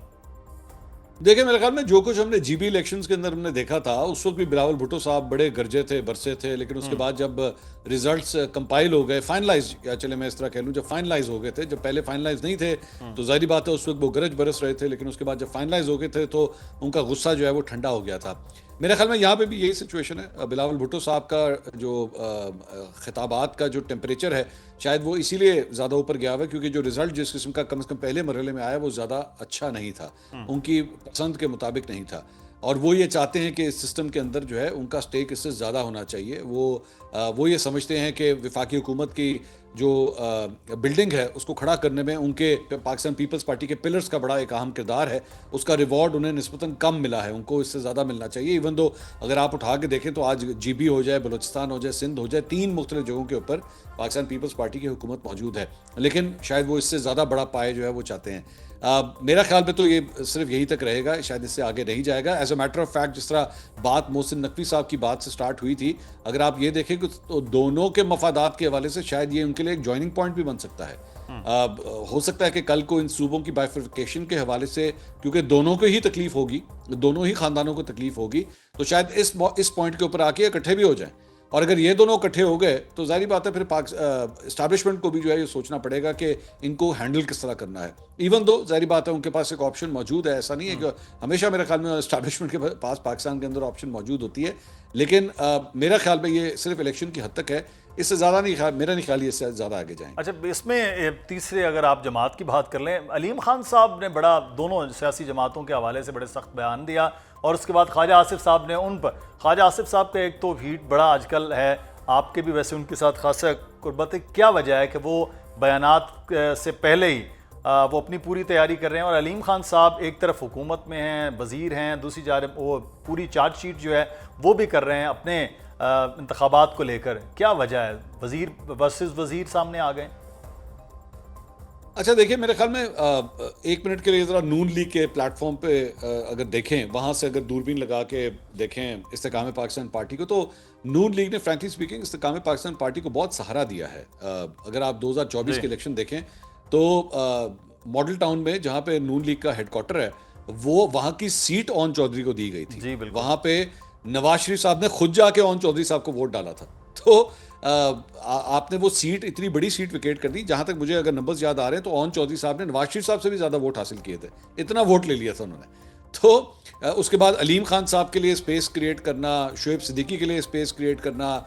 دیکھیں میرے خیال میں جو کچھ ہم نے جی بی الیکشنز کے اندر ہم نے دیکھا تھا اس وقت بھی بلاول بھٹو صاحب بڑے گرجے تھے، برسے تھے، لیکن اس کے بعد جب ریزلٹس کمپائل ہو گئے، فائنلائز، یا چلے میں اس طرح کہہ لوں، جب فائنلائز ہو گئے تھے، جب پہلے فائنلائز نہیں تھے تو ظاہری بات ہے اس وقت وہ گرج برس رہے تھے، لیکن اس کے بعد جب فائنلائز ہو گئے تھے تو ان کا غصہ جو ہے وہ ٹھنڈا ہو گیا تھا۔ میرے خیال میں یہاں پہ بھی یہی سچویشن ہے۔ بلاول بھٹو صاحب کا جو خطابات کا جو ٹیمپریچر ہے شاید وہ اسی لیے زیادہ اوپر گیا ہوا ہے کیونکہ جو رزلٹ جس قسم کا کم از کم پہلے مرحلے میں آیا وہ زیادہ اچھا نہیں تھا، ان کی پسند کے مطابق نہیں تھا، اور وہ یہ چاہتے ہیں کہ اس سسٹم کے اندر جو ہے ان کا سٹیک اس سے زیادہ ہونا چاہیے۔ وہ یہ سمجھتے ہیں کہ وفاقی حکومت کی جو بلڈنگ ہے اس کو کھڑا کرنے میں ان کے پاکستان پیپلز پارٹی کے پلرز کا بڑا ایک اہم کردار ہے، اس کا ریوارڈ انہیں نسبتاً کم ملا ہے، ان کو اس سے زیادہ ملنا چاہیے۔ ایون دو اگر آپ اٹھا کے دیکھیں تو آج جی بی ہو جائے، بلوچستان ہو جائے، سندھ ہو جائے، 3 مختلف جگہوں کے اوپر پاکستان پیپلز پارٹی کی حکومت موجود ہے، لیکن شاید وہ اس سے زیادہ بڑا پائے جو ہے وہ چاہتے ہیں۔ میرا خیال میں تو یہ صرف یہی تک رہے گا، شاید اس سے آگے نہیں جائے گا۔ As a matter of fact جس طرح بات محسن نقوی صاحب کی بات سے سٹارٹ ہوئی تھی، اگر آپ یہ دیکھیں کہ تو دونوں کے مفادات کے حوالے سے شاید یہ ان کے لیے ایک جوائننگ پوائنٹ بھی بن سکتا ہے۔ ہو سکتا ہے کہ کل کو ان صوبوں کی بائیفرکیشن کے حوالے سے، کیونکہ دونوں کو ہی تکلیف ہوگی، دونوں ہی خاندانوں کو تکلیف ہوگی، تو شاید اس پوائنٹ کے اوپر آ کے اکٹھے بھی ہو جائیں، اور اگر یہ دونوں اکٹھے ہو گئے تو ظاہری بات ہے پھر اسٹیبلشمنٹ کو بھی جو ہے یہ سوچنا پڑے گا کہ ان کو ہینڈل کس طرح کرنا ہے۔ ایون دو ظاہری بات ہے ان کے پاس ایک آپشن موجود ہے، ایسا نہیں ہے کہ ہمیشہ میرے خیال میں اسٹیبلشمنٹ کے پاس پاکستان کے اندر آپشن موجود ہوتی ہے، لیکن میرا خیال میں یہ صرف الیکشن کی حد تک ہے، اس سے زیادہ نہیں، میرا نہیں خیال یہ اس سے زیادہ آگے جائیں۔ اچھا، اس میں تیسرے اگر آپ جماعت کی بات کر لیں، علیم خان صاحب نے بڑا دونوں سیاسی جماعتوں کے حوالے سے بڑے سخت بیان دیا، اور اس کے بعد خواجہ آصف صاحب نے ان پر، خواجہ آصف صاحب کا ایک تو ہیٹ بڑا آج کل ہے، آپ کے بھی ویسے ان کے ساتھ خاصا قربت ہے، کیا وجہ ہے کہ وہ بیانات سے پہلے ہی وہ اپنی پوری تیاری کر رہے ہیں، اور علیم خان صاحب ایک طرف حکومت میں ہیں، وزیر ہیں، دوسری جانب وہ پوری چارج شیٹ جو ہے وہ بھی کر رہے ہیں اپنے انتخابات کو لے کر، کیا وجہ ہے وزیر ورسز وزیر سامنے آ گئے؟ اچھا دیکھیں، میرے خیال میں 1 منٹ کے لیے ذرا نون لیگ کے پلیٹ فارم پہ اگر دیکھیں، وہاں سے اگر دوربین لگا کے دیکھیں استحکام پاکستان پارٹی کو، تو نون لیگ نے فرینکلی اسپیکنگ استحکام پاکستان پارٹی کو بہت سہارا دیا ہے۔ اگر آپ 2024 کے الیکشن دیکھیں تو ماڈل ٹاؤن میں جہاں پہ نون لیگ کا ہیڈ کوارٹر ہے، وہ وہاں کی سیٹ اون چودھری کو دی گئی تھی، وہاں پہ نواز شریف صاحب نے خود جا کے اون چودھری صاحب کو ووٹ ڈالا تھا، تو آپ نے وہ سیٹ، اتنی بڑی سیٹ ویکیٹ کر دی، جہاں تک مجھے اگر نمبرز یاد آ رہے ہیں تو اون چودھری صاحب نے نواز شریف صاحب سے بھی زیادہ ووٹ حاصل کیے تھے، اتنا ووٹ لے لیا تھا انہوں نے۔ تو اس کے بعد علیم خان صاحب کے لیے سپیس کریٹ کرنا، شعیب صدیقی کے لیے سپیس کریٹ کرنا،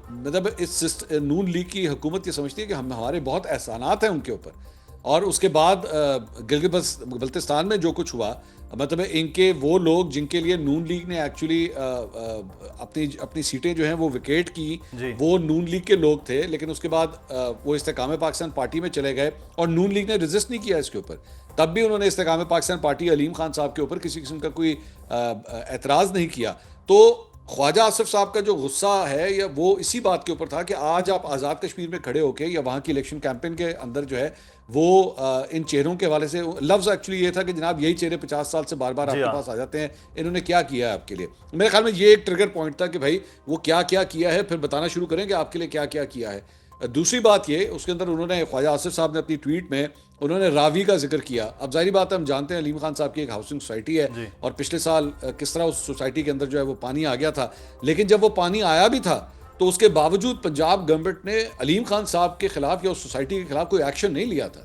مطلب اس نون لیگ کی حکومت یہ سمجھتی ہے کہ ہمارے بہت احسانات ہیں ان کے اوپر، اور اس کے بعد گلگت بلتستان میں جو کچھ ہوا، مطلب ان کے وہ لوگ جن کے لیے نون لیگ نے ایکچولی اپنی سیٹیں جو ہیں وہ ویکیٹ کی، وہ نون لیگ کے لوگ تھے، لیکن اس کے بعد وہ استحکام پاکستان پارٹی میں چلے گئے، اور نون لیگ نے ریزسٹ نہیں کیا اس کے اوپر، تب بھی انہوں نے استحکام پاکستان پارٹی علیم خان صاحب کے اوپر کسی قسم کا کوئی اعتراض نہیں کیا۔ تو خواجہ آصف صاحب کا جو غصہ ہے یا وہ اسی بات کے اوپر تھا کہ آج آپ آزاد کشمیر میں کھڑے ہو کے یا وہاں کی الیکشن کیمپین کے اندر جو ہے وہ ان چہروں کے حوالے سے لفظ ایکچولی یہ تھا کہ جناب یہی چہرے 50 سال سے بار بار آپ کے پاس آ جاتے ہیں، انہوں نے کیا کیا ہے آپ کے لیے۔ میرے خیال میں یہ ایک ٹریگر پوائنٹ تھا کہ بھائی وہ کیا کیا کیا ہے، پھر بتانا شروع کریں کہ آپ کے لیے کیا کیا کیا ہے۔ دوسری بات یہ، اس کے اندر انہوں نے خواجہ آصف صاحب نے اپنی ٹویٹ میں انہوں نے راوی کا ذکر کیا۔ اب ظاہری بات ہے ہم جانتے ہیں علیم خان صاحب کی ایک ہاؤسنگ سوسائٹی ہے، اور پچھلے سال کس طرح اس سوسائٹی کے اندر جو ہے وہ پانی آ گیا تھا، لیکن جب وہ پانی آیا بھی تھا تو اس کے باوجود پنجاب گورنمنٹ نے علیم خان صاحب کے خلاف یا اس سوسائٹی کے خلاف کوئی ایکشن نہیں لیا تھا،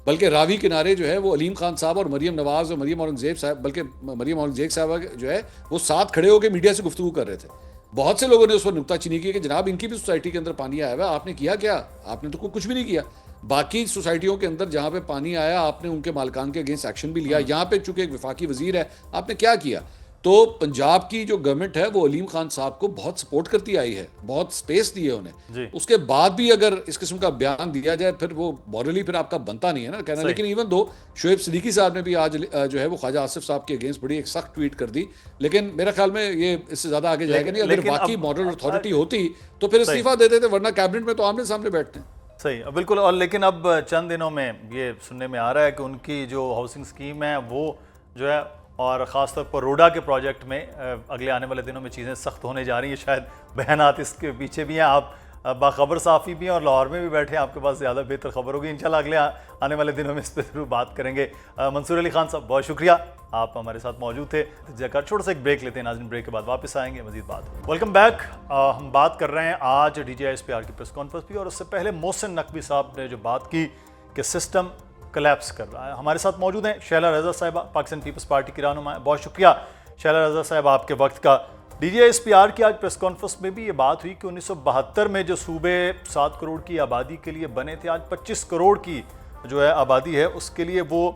بلکہ راوی کنارے جو ہے وہ علیم خان صاحب اور مریم نواز اور مریم اورنگزیب صاحب، بلکہ مریم اورنگزیب صاحب جو ہے وہ ساتھ کھڑے ہو کے میڈیا سے گفتگو کر رہے تھے۔ بہت سے لوگوں نے اس پر نکتہ چینی کی کہ جناب ان کی بھی سوسائٹی کے اندر پانی آیا ہوا ہے، آپ نے کیا کیا؟ آپ نے تو کچھ بھی نہیں کیا۔ باقی سوسائٹیوں کے اندر جہاں پہ پانی آیا آپ نے ان کے مالکان کے اگینسٹ ایکشن بھی لیا، یہاں پہ چونکہ ایک وفاقی وزیر ہے آپ نے کیا کیا؟ تو پنجاب کی جو گورنمنٹ ہے وہ علیم خان صاحب کو بہت سپورٹ کرتی آئی ہے, بہت سپیس دی ہے انہیں. اس کے بعد بھی اگر اس قسم کا بیان دیا جائے پھر وہ مورلی پھر آپ کا بنتا نہیں ہے نا کہنا. لیکن ایون دو شعیب صدیقی صاحب نے بھی آج جو ہے وہ خواجہ آصف صاحب کے اگینسٹ بڑی ایک سخت ٹویٹ کر دی, لیکن میرا خیال میں یہ اس سے زیادہ آگے جائے گا نہیں. اگر واقعی ماڈل اتھارٹی ہوتی تو پھر استعفیٰ دے دیتے, ورنہ کیبنٹ میں تو آمنے سامنے بیٹھتے ہیں. صحیح, بالکل. اور لیکن اب چند دنوں میں یہ سننے میں آ رہا ہے کہ ان کی جو ہاؤسنگ اسکیم ہے وہ جو ہے, اور خاص طور پر روڈا کے پروجیکٹ میں اگلے آنے والے دنوں میں چیزیں سخت ہونے جا رہی ہیں. شاید بیانات اس کے پیچھے بھی ہیں. آپ باخبر صحافی بھی ہیں اور لاہور میں بھی بیٹھے ہیں, آپ کے پاس زیادہ بہتر خبر ہوگی. انشاءاللہ اگلے آنے والے دنوں میں اس پہ ضرور بات کریں گے. منصور علی خان صاحب بہت شکریہ, آپ ہمارے ساتھ موجود تھے. چھوٹا سا ایک بریک لیتے ہیں ناظرین, بریک کے بعد واپس آئیں گے, مزید بات. Welcome back. ہم بات کر رہے ہیں آج D G I S P R کی پریس کانفرنس بھی, اور اس سے پہلے محسن نقوی صاحب نے جو بات کی کہ سسٹم کلیپس کر رہا ہے. ہمارے ساتھ موجود ہیں شیلا رضا صاحبہ, پاکستان پیپلز پارٹی کی رہنما. بہت شکریہ شیلا رضا صاحبہ آپ کے وقت کا. D G I S P R کی آج پریس کانفرنس میں بھی یہ بات ہوئی کہ 1972 میں جو صوبے 7 کروڑ کی آبادی کے لیے بنے تھے, آج 25 کروڑ کی جو ہے آبادی ہے اس کے لیے وہ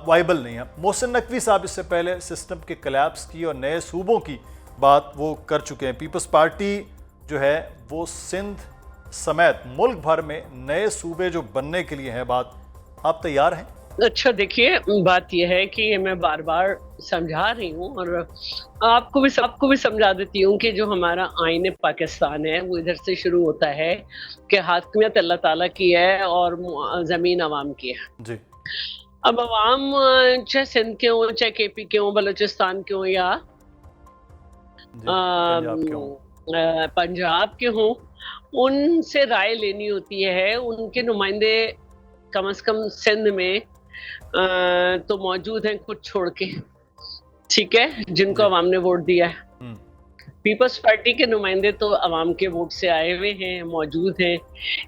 وائبل نہیں ہے. محسن نقوی صاحب اس سے پہلے سسٹم کے کلیپس کی اور نئے صوبوں کی بات وہ کر چکے ہیں. پیپلز پارٹی جو ہے وہ سندھ سمیت ملک بھر میں نئے صوبے جو بننے کے لیے ہیں, بات آپ تیار ہیں؟ اچھا دیکھیے, بات یہ ہے کہ یہ میں بار بار سمجھا رہی ہوں اور آپ کو بھی سمجھا دیتی ہوں کہ جو ہمارا آئین پاکستان ہے وہ ادھر سے شروع ہوتا ہے کہ حاکمیت اللہ تعالیٰ کی ہے اور زمین عوام کی ہے. جی. اب عوام چاہے سندھ کے ہوں, چاہے کے پی کے ہوں, بلوچستان کے ہوں یا پنجاب کے ہوں, ان سے رائے لینی ہوتی ہے. ان کے نمائندے کم از کم سندھ میں تو موجود ہیں خود چھوڑ کے, ٹھیک ہے, جن کو عوام نے ووٹ دیا ہے. پیپلز پارٹی کے نمائندے تو عوام کے ووٹ سے آئے ہوئے ہیں, موجود ہیں.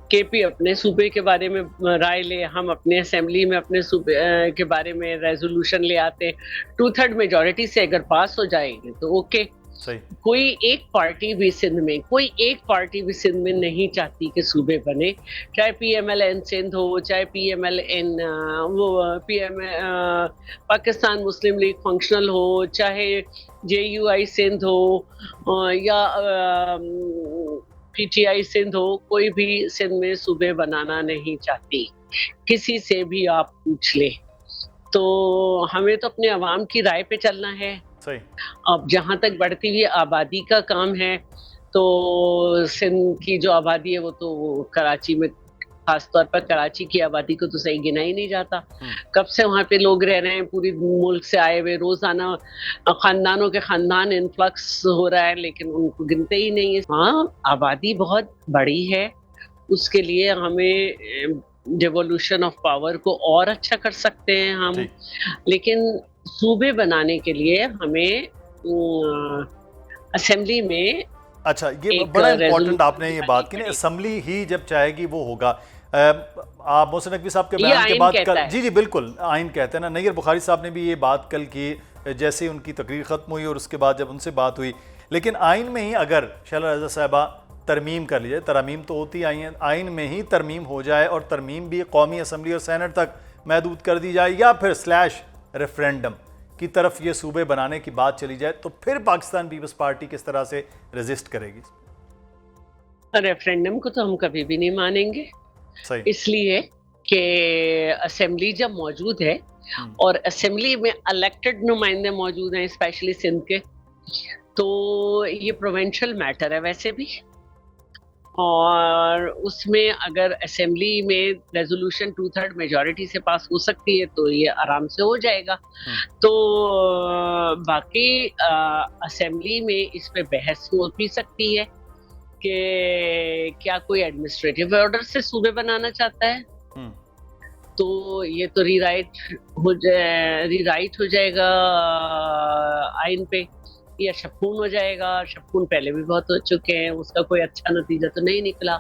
کے پی اپنے صوبے کے بارے میں رائے لے, ہم اپنے اسمبلی میں اپنے صوبے کے بارے میں ریزولوشن لے آتے. 2/3 میجورٹی سے اگر پاس ہو جائے گی تو اوکے. کوئی ایک پارٹی بھی سندھ میں نہیں چاہتی کہ صوبے بنے, چاہے P M L N Sindh ہو, چاہے P M L N Pakistan Muslim League Functional ہو, چاہے جے یو آئی سندھ ہو یا پی ٹی آئی سندھ ہو. کوئی بھی سندھ میں صوبے بنانا نہیں چاہتی, کسی سے بھی آپ پوچھ لیں. تو ہمیں تو اپنے عوام کی رائے پہ چلنا ہے. اب جہاں تک بڑھتی ہوئی آبادی کا کام ہے تو سندھ کی جو آبادی ہے وہ تو کراچی میں, خاص طور پر کراچی کی آبادی کو تو صحیح گنا ہی نہیں جاتا. کب سے وہاں پہ لوگ رہ رہے ہیں, پوری ملک سے آئے ہوئے, روزانہ خاندانوں کے خاندان انفلکس ہو رہا ہے, لیکن ان کو گنتے ہی نہیں ہے. ہاں آبادی بہت بڑی ہے, اس کے لیے ہمیں ڈیولوشن آف پاور کو اور اچھا کر سکتے ہیں ہم, لیکن صوبے بنانے کے لیے ہمیں اسمبلی میں. اچھا, یہ بڑا امپورٹنٹ آپ نے یہ بات کی نا, اسمبلی ہی جب چاہے گی وہ ہوگا. آپ محسن نقوی صاحب کے بیان کے بعد کل, جی بالکل آئین کہتے ہیں نا, نیر بخاری صاحب نے بھی یہ بات کل کی جیسے ہی ان کی تقریر ختم ہوئی اور اس کے بعد جب ان سے بات ہوئی. لیکن آئین میں ہی اگر شیلا رضا صاحبہ ترمیم کر لی جائے, ترامیم تو ہوتی آئی ہیں, آئین میں ہی ترمیم ہو جائے اور ترمیم بھی قومی اسمبلی اور سینٹ تک محدود کر دی جائے, یا پھر ریفرینڈم کی طرف یہ صوبے بنانے کی بات چلی جائے, تو پھر پاکستان پیپلز پارٹی کس طرح سے ریزسٹ کرے گی؟ ریفرینڈم کو تو ہم کبھی بھی نہیں مانیں گے, اس لیے کہ اسمبلی جب موجود ہے اور اسمبلی میں الیکٹڈ نمائندے موجود ہیں اسپیشلی سندھ کے, تو یہ پروونشل میٹر ہے ویسے بھی, اور اس میں اگر اسمبلی میں ریزولوشن 2/3 میجورٹی سے پاس ہو سکتی ہے تو یہ آرام سے ہو جائے گا. تو باقی اسمبلی میں اس پہ بحث ہو بھی سکتی ہے کہ کیا کوئی ایڈمنسٹریٹو آرڈر سے صوبے بنانا چاہتا ہے, تو یہ تو ری رائٹ ہو جائے گا آئین پہ, یا شپخون ہو جائے گا. شپخون پہلے بھی بہت ہو چکے ہیں, اس کا کوئی اچھا نتیجہ تو نہیں نکلا.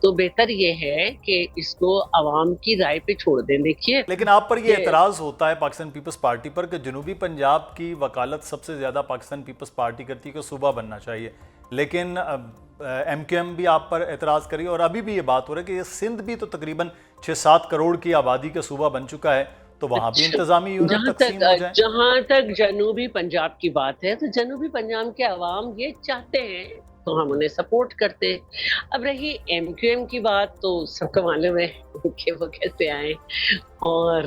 تو بہتر یہ ہے کہ اس کو عوام کی رائے پہ چھوڑ دیں. دیکھیے, لیکن آپ پر یہ اعتراض ہوتا ہے پاکستان پیپلز پارٹی پر کہ جنوبی پنجاب کی وکالت سب سے زیادہ پاکستان پیپلز پارٹی کرتی ہے کہ صوبہ بننا چاہیے, لیکن ایم کیو ایم بھی آپ پر اعتراض کری, اور ابھی بھی یہ بات ہو رہا ہے کہ یہ سندھ بھی تو تقریباً 6-7 کروڑ کی آبادی کا صوبہ بن چکا ہے, تو وہاں بھی انتظامی یونٹ تقسیم ہو جائیں. جہاں تک جنوبی پنجاب کی بات ہے تو جنوبی پنجاب کے عوام یہ چاہتے ہیں تو ہم انہیں سپورٹ کرتے ہیں. اب رہی ایم کیو ایم کی بات تو سب کو معلوم ہے کہ وہ کیسے آئے اور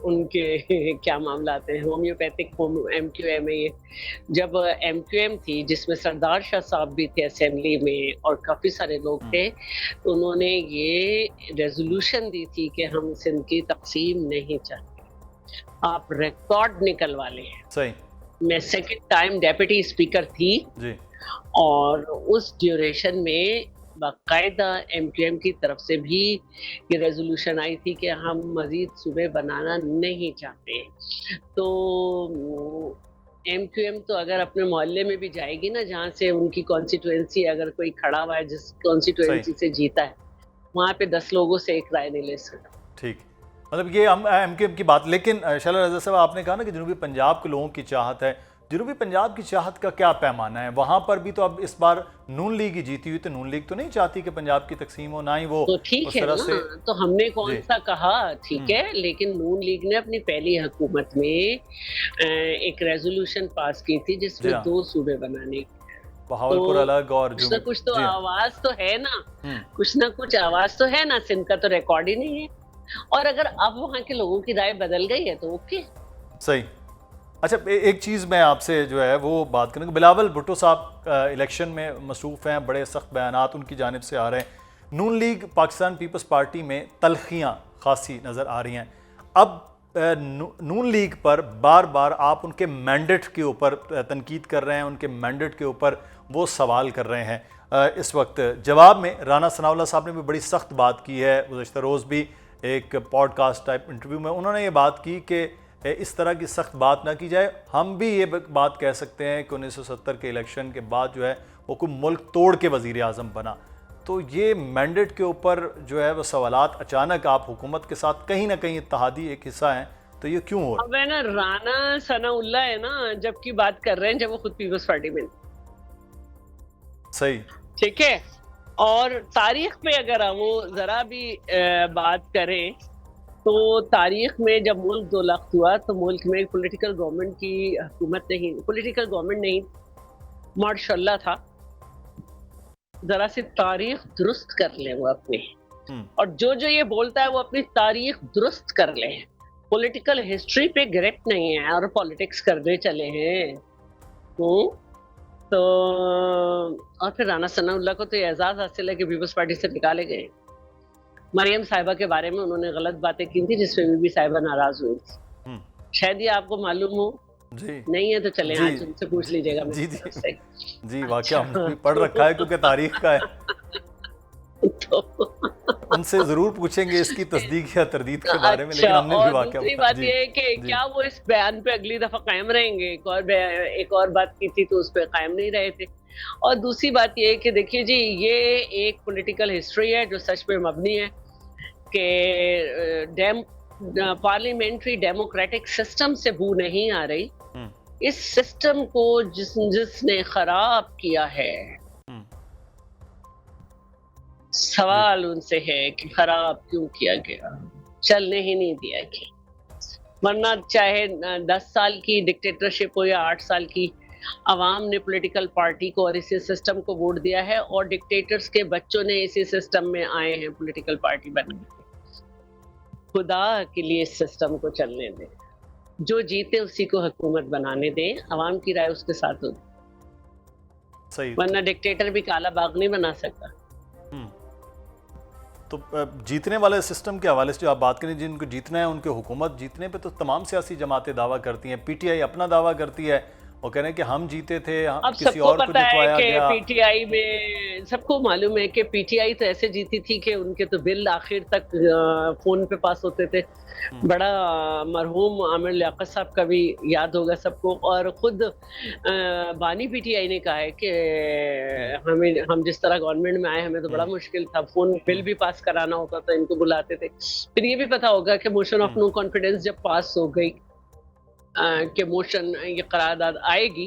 ان کے کیا معاملات ہیں. ہومیوپیتھک ایم کیو ایم ہے یہ. جب ایم کیو ایم تھی جس میں سردار شاہ صاحب بھی تھے اسمبلی میں اور کافی سارے لوگ تھے, تو انہوں نے یہ ریزولوشن دی تھی کہ ہم سندھ کی تقسیم نہیں چاہتے, آپ ریکارڈ نکلوا لیں. صحیح. میں سیکنڈ ٹائم ڈیپٹی اسپیکر تھی جی. اور اس ڈیوریشن میں باقاعدہ ایم کیو ایم کی طرف سے بھی یہ ریزولوشن آئی تھی کہ ہم مزید صوبے بنانا نہیں چاہتے. تو ایم کیو ایم تو اگر اپنے محلے میں بھی جائے گی نا جہاں سے ان کی کانسٹیٹوئنسی, اگر کوئی کھڑا ہوا ہے جس کانسٹیٹوئنسی سے جیتا ہے, وہاں پہ 10 لوگوں سے ایک رائے نہیں لے سکتا. ٹھیک, مطلب یہ ہم ایم کیو ایم کی بات. لیکن شعلہ رضا صاحب آپ نے کہا نا کہ جنوبی پنجاب کے لوگوں کی چاہت ہے, جنوبی پنجاب کی چاہت کا کیا پیمانہ ہے؟ وہاں پر بھی تو اب اس بار نون لیگ ہی جیتی ہوئی, تو نون لیگ تو نہیں چاہتی کہ پنجاب کی تقسیم ہو, نہ ہی وہ تو ٹھیک ہے نا, تو ہم نے کون سا کہا ٹھیک ہے, لیکن نون لیگ نے اپنی پہلی حکومت میں ایک ریزولوشن پاس کی تھی جس میں 2 صوبے بنانے کی. بہاولپور الگ اور کچھ نہ کچھ تو آواز تو ہے نا, کچھ نہ کچھ آواز تو ہے نا. سندھ کا تو ریکارڈ ہی نہیں ہے, اور اگر اب وہاں کے لوگوں کی رائے بدل گئی ہے تو اوکے. صحیح. اچھا, ایک چیز میں آپ سے جو ہے وہ بات کروں. بلاول بھٹو صاحب الیکشن میں مصروف ہیں, بڑے سخت بیانات ان کی جانب سے آ رہے ہیں. نون لیگ پاکستان پیپلز پارٹی میں تلخیاں خاصی نظر آ رہی ہیں. اب نون لیگ پر بار بار آپ ان کے مینڈیٹ کے اوپر تنقید کر رہے ہیں, ان کے مینڈیٹ کے اوپر وہ سوال کر رہے ہیں. اس وقت جواب میں رانا ثناء اللہ صاحب نے بھی بڑی سخت بات کی ہے. گزشتہ روز بھی ایک پوڈ کاسٹ ٹائپ انٹرویو میں انہوں نے یہ بات کی کہ اس طرح کی سخت بات نہ کی جائے. ہم بھی یہ بات کہہ سکتے ہیں کہ 1970 کے الیکشن کے بعد جو ہے وہ کوئی ملک توڑ کے وزیر اعظم بنا. تو یہ مینڈیٹ کے اوپر جو ہے وہ سوالات اچانک, آپ حکومت کے ساتھ کہیں نہ کہیں اتحادی ایک حصہ ہیں, تو یہ کیوں ہو رہا ہے؟ اب ہے نا رانا ثناء اللہ ہے نا جب کی بات کر رہے ہیں جب وہ خود پیپلز پارٹی میں. صحیح. ٹھیک ہے, اور تاریخ پہ اگر ہم ذرا بھی بات کریں تو تاریخ میں جب ملک 2 لخت ہوا تو ملک میں پولیٹیکل گورنمنٹ کی حکومت نہیں, پولیٹیکل گورنمنٹ نہیں, ماشاء اللہ تھا. ذرا سی تاریخ درست کر لیں وہ اپنی, اور جو یہ بولتا ہے وہ اپنی تاریخ درست کر لیں. پولیٹیکل ہسٹری پہ گرفت نہیں ہے اور پالیٹکس کرنے چلے ہیں. تو اور پھر رانا ثناء اللہ کو تو یہ اعزاز حاصل ہے کہ پیپلز پارٹی سے نکالے گئے. مریم صاحبہ کے بارے میں انہوں نے غلط باتیں کی تھی جس میں بی صاحبہ ناراض ہوئی تھی. شاید یہ آپ کو معلوم ہو. جی نہیں ہے تو چلیں آج ان سے پوچھ لیجیے گا. جی جی جی, واقعہ ہم نے پڑھ رکھا ہے کیونکہ تاریخ کا ہے, ان سے ضرور پوچھیں گے اس کی تصدیق یا تردید کے بارے میں. لیکن ہم نے بھی واقعہ, دوسری بات یہ ہے کہ کیا وہ اس بیان پہ اگلی دفعہ قائم رہیں گے؟ ایک اور بات کی تھی تو اس پہ قائم نہیں رہے تھے. اور دوسری بات یہ ہے کہ دیکھیے جی, یہ ایک پولیٹیکل ہسٹری ہے جو سچ پہ مبنی ہے کہ پارلیمنٹری ڈیموکریٹک سسٹم سے بو نہیں آ رہی. اس سسٹم کو جس نے خراب کیا ہے, سوال ان سے ہے کہ خراب کیوں کیا گیا, چلنے ہی نہیں دیا گیا. ورنہ چاہے 10 سال کی ڈکٹیٹرشپ ہو یا 8 سال کی, عوام نے پولیٹیکل پارٹی کو اور اسی سسٹم کو ووٹ دیا ہے, اور ڈکٹیٹرز کے بچوں نے اسی سسٹم میں آئے ہیں پولیٹیکل پارٹی بن کے. خدا کے لیے اس سسٹم کو چلنے دیں, جو جیتے اسی کو حکومت بنانے دیں, عوام کی رائے اس کے ساتھ ہوگی. ورنہ ڈکٹیٹر بھی کالا باغ نہیں بنا سکتا. تو جیتنے والے سسٹم کے حوالے سے جو آپ بات کریں, جن کو جیتنا ہے ان کے حکومت جیتنے پہ تو تمام سیاسی جماعتیں دعویٰ کرتی ہیں. پی ٹی آئی اپنا دعویٰ کرتی ہے, وہ کہہ رہے ہیں کہ ہم جیتے تھے, کسی اور کو جتوایا گیا. پی ٹی آئی میں سب کو معلوم ہے کہ پی ٹی آئی تو ایسے جیتی تھی کہ ان کے تو بل آخر تک فون پہ پاس ہوتے تھے. بڑا مرحوم عامر لیاقت صاحب کا بھی یاد ہوگا سب کو, اور خود بانی پی ٹی آئی نے کہا ہے کہ ہم جس طرح گورنمنٹ میں آئے ہمیں تو بڑا مشکل تھا, فون بل بھی پاس کرانا ہوتا تھا, ان کو بلاتے تھے. پھر یہ بھی پتا ہوگا کہ موشن آف نو کانفیڈنس جب پاس ہو گئی کہ موشن یہ قرارداد آئے گی,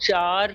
4